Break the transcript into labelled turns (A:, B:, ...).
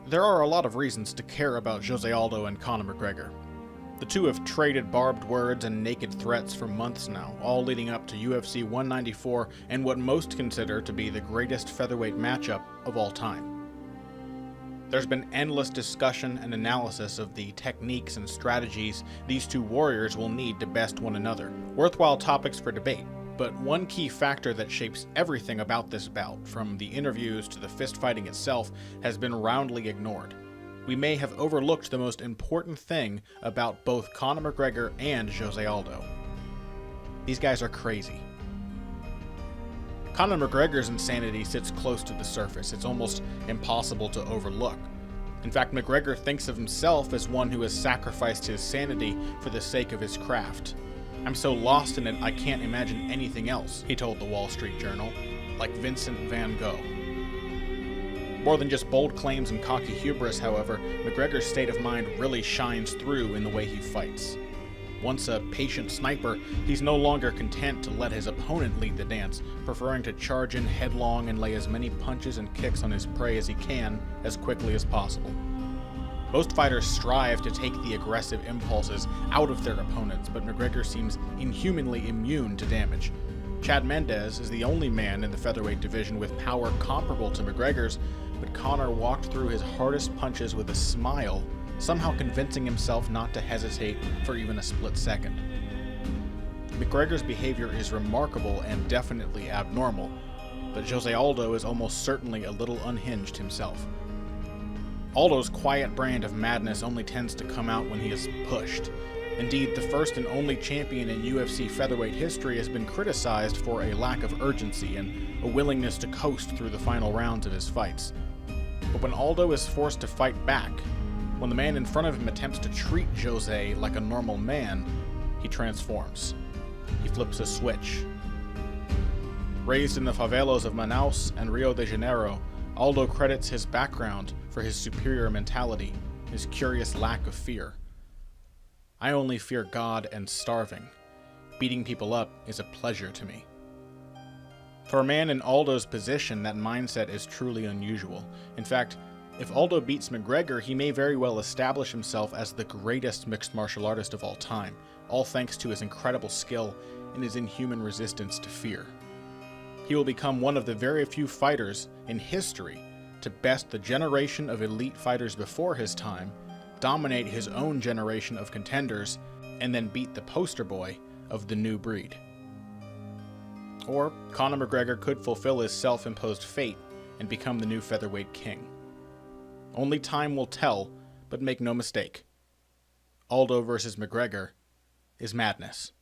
A: There are a lot of reasons to care about Jose Aldo and Conor McGregor. The two have traded barbed words and naked threats for months now, all leading up to UFC 194 and what most consider to be the greatest featherweight matchup of all time. There's been endless discussion and analysis of the techniques and strategies these two warriors will need to best one another, worthwhile topics for debate. But one key factor that shapes everything about this bout, from the interviews to the fistfighting itself, has been roundly ignored. We may have overlooked the most important thing about both Conor McGregor and Jose Aldo. These guys are crazy. Conor McGregor's insanity sits close to the surface. It's almost impossible to overlook. In fact, McGregor thinks of himself as one who has sacrificed his sanity for the sake of his craft. "I'm so lost in it, I can't imagine anything else," he told the Wall Street Journal, like Vincent van Gogh. More than just bold claims and cocky hubris, however, McGregor's state of mind really shines through in the way he fights. Once a patient sniper, he's no longer content to let his opponent lead the dance, preferring to charge in headlong and lay as many punches and kicks on his prey as he can, as quickly as possible. Most fighters strive to take the aggressive impulses out of their opponents, but McGregor seems inhumanly immune to damage. Chad Mendes is the only man in the featherweight division with power comparable to McGregor's, but Conor walked through his hardest punches with a smile, somehow convincing himself not to hesitate for even a split second. McGregor's behavior is remarkable and definitely abnormal, but Jose Aldo is almost certainly a little unhinged himself. Aldo's quiet brand of madness only tends to come out when he is pushed. Indeed, the first and only champion in UFC featherweight history has been criticized for a lack of urgency and a willingness to coast through the final rounds of his fights. But when Aldo is forced to fight back, when the man in front of him attempts to treat Jose like a normal man, he transforms. He flips a switch. Raised in the favelas of Manaus and Rio de Janeiro, Aldo credits his background for his superior mentality, his curious lack of fear. "I only fear God and starving. Beating people up is a pleasure to me." For a man in Aldo's position, that mindset is truly unusual. In fact, if Aldo beats McGregor, he may very well establish himself as the greatest mixed martial artist of all time, all thanks to his incredible skill and his inhuman resistance to fear. He will become one of the very few fighters in history to best the generation of elite fighters before his time, dominate his own generation of contenders, and then beat the poster boy of the new breed. Or Conor McGregor could fulfill his self-imposed fate and become the new featherweight king. Only time will tell, but make no mistake, Aldo versus McGregor is madness.